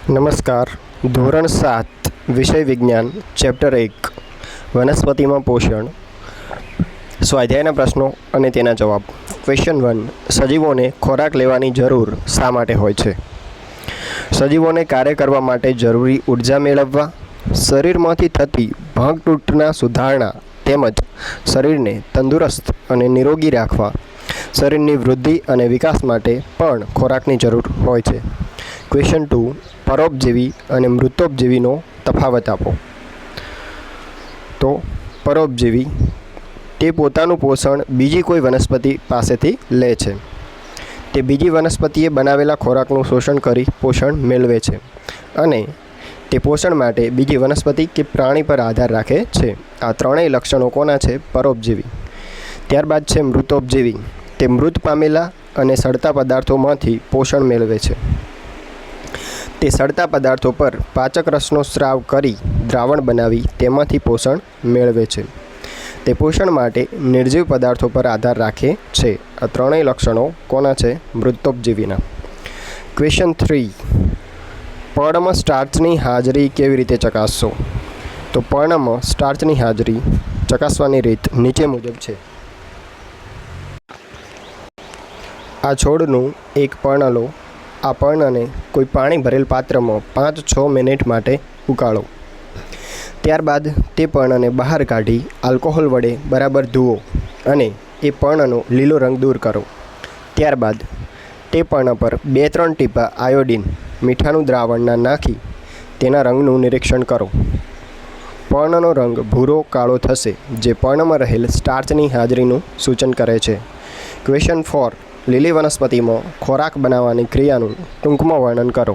નમસ્કાર. ધોરણ 7 વિષય વિજ્ઞાન ચેપ્ટર 1 વનસ્પતિમાં પોષણ. સ્વાધ્યાયના પ્રશ્નો અને તેના જવાબ. ક્વેશ્ચન 1. સજીવોને ખોરાક લેવાની જરૂર શા માટે હોય છે? સજીવોને કાર્ય કરવા માટે જરૂરી ઉર્જા મેળવવા, શરીરમાંથી થતી ભાંગતૂટના સુધારણા તેમજ શરીરને તંદુરસ્ત અને નિરોગી રાખવા, શરીરની વૃદ્ધિ અને વિકાસ માટે પણ ખોરાકની જરૂર હોય છે. ક્વેશ્ચન 2. પરોપજીવી અને મૃતોપજીવીનો તફાવત આપો. તો પરોપજીવી તે પોતાનું પોષણ બીજી કોઈ વનસ્પતિ પાસેથી લે છે. તે બીજી વનસ્પતિએ બનાવેલા ખોરાકનું શોષણ કરી પોષણ મેળવે છે અને તે પોષણ માટે બીજી વનસ્પતિ કે પ્રાણી પર આધાર રાખે છે. આ ત્રણેય લક્ષણો કોના છે? પરોપજીવી. ત્યારબાદ છે મૃતોપજીવી. તે મૃત પામેલા અને સડતા પદાર્થોમાંથી પોષણ મેળવે છે. તે સડતા પદાર્થો પર પાચક રસનો સ્રાવ કરી દ્રાવણ બનાવી તેમાંથી પોષણ મેળવે છે. તે પોષણ માટે નિર્જીવ પદાર્થો પર આધાર રાખે છે. આ ત્રણેય લક્ષણો કોના છે? મૃતોપજીવીના. ક્વેશ્ચન 3. પર્ણમાં સ્ટાર્ચની હાજરી કેવી રીતે ચકાસશો? તો પર્ણમાં સ્ટાર્ચની હાજરી ચકાસવાની રીત નીચે મુજબ છે. આ છોડનું એક પર્ણ લો. આ પર્ણને કોઈ પાણી ભરેલ પાત્રમાં 5-6 મિનિટ માટે ઉકાળો. ત્યારબાદ તે પર્ણને બહાર કાઢી આલ્કોહોલ વડે બરાબર ધુઓ અને એ પર્ણનો લીલો રંગ દૂર કરો. ત્યારબાદ તે પર્ણ પર 2-3 ટીપાં આયોડિન મીઠાનું દ્રાવણના નાખી તેના રંગનું નિરીક્ષણ કરો. પર્ણનો રંગ ભૂરો કાળો થશે, જે પર્ણમાં રહેલ સ્ટાર્ચની હાજરીનું સૂચન કરે છે. ક્વેશ્ચન 4. લીલી વનસ્પતિમાં ખોરાક બનાવવાની ક્રિયાનું ટૂંકમાં વર્ણન કરો.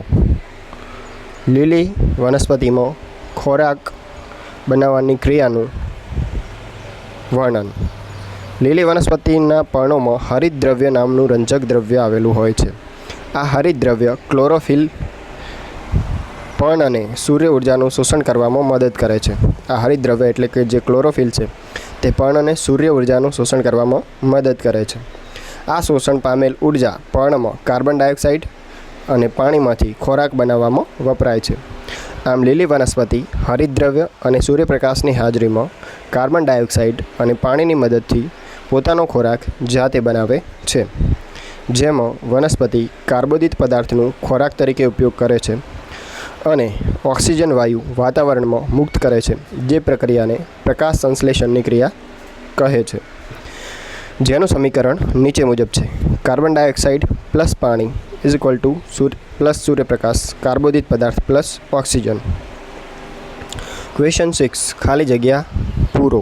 લીલી વનસ્પતિમાં ખોરાક બનાવવાની ક્રિયાનું વર્ણન. લીલી વનસ્પતિના પર્ણોમાં હરિતદ્રવ્ય નામનું રંજક દ્રવ્ય આવેલું હોય છે. આ હરિતદ્રવ્ય ક્લોરોફિલ પર્ણને સૂર્ય ઉર્જાનું શોષણ કરવામાં મદદ કરે છે. આ હરિતદ્રવ્ય એટલે કે જે ક્લોરોફિલ છે તે પર્ણને સૂર્ય ઉર્જાનું શોષણ કરવામાં મદદ કરે છે. આ શોષણ પામેલ ઉર્જા પર્ણમાં કાર્બન ડાયોક્સાઇડ અને પાણીમાંથી ખોરાક બનાવવામાં વપરાય છે. આમ લીલી વનસ્પતિ હરિતદ્રવ્ય અને સૂર્યપ્રકાશની હાજરીમાં કાર્બન ડાયોક્સાઇડ અને પાણીની મદદથી પોતાનો ખોરાક જાતે બનાવે છે. જેમાં વનસ્પતિ કાર્બોદિત પદાર્થનું ખોરાક તરીકે ઉપયોગ કરે છે અને ઓક્સિજન વાયુ વાતાવરણમાં મુક્ત કરે છે, જે પ્રક્રિયાને પ્રકાશ સંશ્લેષણની ક્રિયા કહે છે. જેનું સમીકરણ નીચે મુજબ છે. કાર્બન ડાયોક્સાઇડ પ્લસ પાણી ઇઝ ઇક્વલ ટુ પ્લસ સૂર્યપ્રકાશ કાર્બોદિત પદાર્થ પ્લસ ઓક્સિજન. ક્વેશ્ચન 6. ખાલી જગ્યા પૂરો.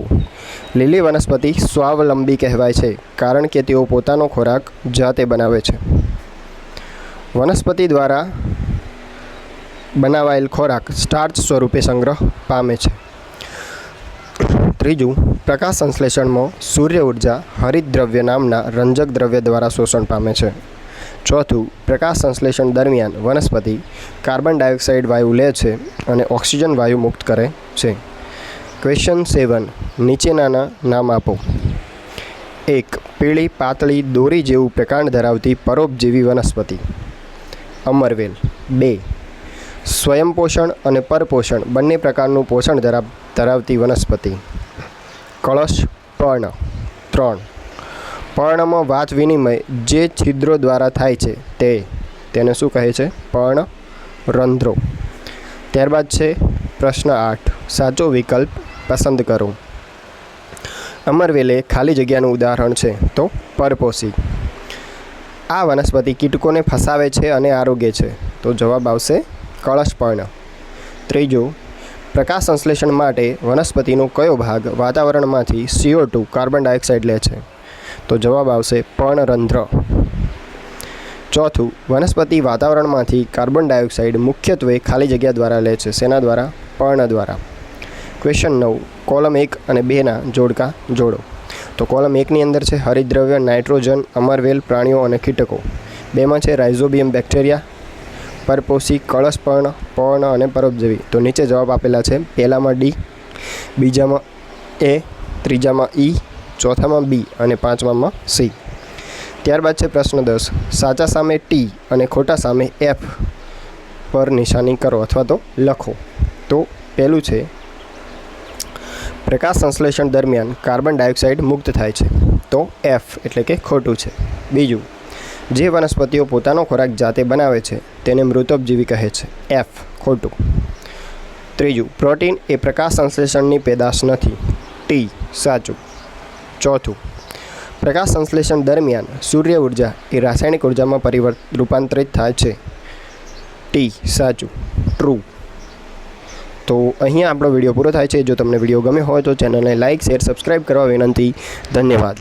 લીલી વનસ્પતિ સ્વાવલંબી કહેવાય છે કારણ કે તેઓ પોતાનો ખોરાક જાતે બનાવે છે. વનસ્પતિ દ્વારા બનાવાયેલ ખોરાક સ્ટાર્ચ સ્વરૂપે સંગ્રહ પામે છે. 3. પ્રકાશ સંશ્લેષણમાં સૂર્ય ઉર્જા હરિતદ્રવ્ય નામના રંજક દ્રવ્ય દ્વારા શોષણ પામે છે. 4. પ્રકાશ સંશ્લેષણ દરમિયાન વનસ્પતિ કાર્બન ડાયોક્સાઇડ વાયુ લે છે અને ઓક્સિજન વાયુ મુક્ત કરે છે. ક્વેશ્ચન 7. નીચેનાના નામ આપો. 1. પીળી પાતળી દોરી જેવું પ્રકાંડ ધરાવતી પરોપજીવી વનસ્પતિ. અમરવેલ. 2. સ્વયંપોષણ અને પરપોષણ બંને પ્રકારનું પોષણ ધરાવતી વનસ્પતિ. કળશ પર્ણ. 3. પર્ણમાં વાત વિનિમય જે છિદ્રો દ્વારા થાય છે તેને શું કહે છે? પર્ણ રંધ્રો. ત્યારબાદ છે પ્રશ્ન 8. સાચો વિકલ્પ પસંદ કરો. અમરવેલ એ ખાલી જગ્યાનું ઉદાહરણ છે, તો પરપોષી. આ વનસ્પતિ કીટકોને ફસાવે છે અને આરોગ્ય છે, તો જવાબ આવશે કળશ પર્ણ. 3. પ્રકાશ સંશ્લેષણ માટે વનસ્પતિનો કયો ભાગ વાતાવરણમાંથી CO2 કાર્બન ડાયોક્સાઇડ લે છે? તો જવાબ આવશે પર્ણરંધ્ર. 4. વનસ્પતિ વાતાવરણમાંથી કાર્બન ડાયોક્સાઇડ મુખ્યત્વે ખાલી જગ્યા દ્વારા લે છે. શેના દ્વારા? પર્ણ દ્વારા. ક્વેશ્ચન 9. કોલમ 1 અને 2ના જોડકા જોડો. તો કોલમ 1ની અંદર છે હરિતદ્રવ્ય, નાઇટ્રોજન, અમરવેલ, પ્રાણીઓ અને કીટકો. 2માં છે રાઇઝોબિયમ બેક્ટેરિયા, પરપોષી, કળશ પર્ણ, પર્ણ અને પરોપજીવી. તો નીચે જવાબ આપેલા છે. પહેલામાં D, બીજામાં A, ત્રીજામાં E, ચોથામાં B અને પાંચમામાં C. ત્યારબાદ છે પ્રશ્ન 10. સાચા સામે T અને ખોટા સામે F પર નિશાની કરો અથવા તો લખો. તો પહેલું છે પ્રકાશ સંશ્લેષણ દરમિયાન કાર્બન ડાયોક્સાઇડ મુક્ત થાય છે. તો F એટલે કે ખોટું છે. બીજું, જે વનસ્પતિઓ પોતાનો ખોરાક જાતે બનાવે છે તેને મૃતોપજીવી કહે છે. F ખોટું. ત્રીજું, પ્રોટીન એ પ્રકાશ સંશ્લેષણની પેદાશ નથી. T સાચું. ચોથું, પ્રકાશ સંશ્લેષણ દરમિયાન સૂર્ય ઉર્જા એ રાસાયણિક ઉર્જામાં રૂપાંતરિત થાય છે. T સાચું. ટ્રુ. તો અહીંયા આપણો વિડીયો પૂરો થાય છે. જો તમને વિડીયો ગમ્યો હોય તો ચેનલને લાઇક, શેર, સબસ્ક્રાઈબ કરવા વિનંતી. ધન્યવાદ.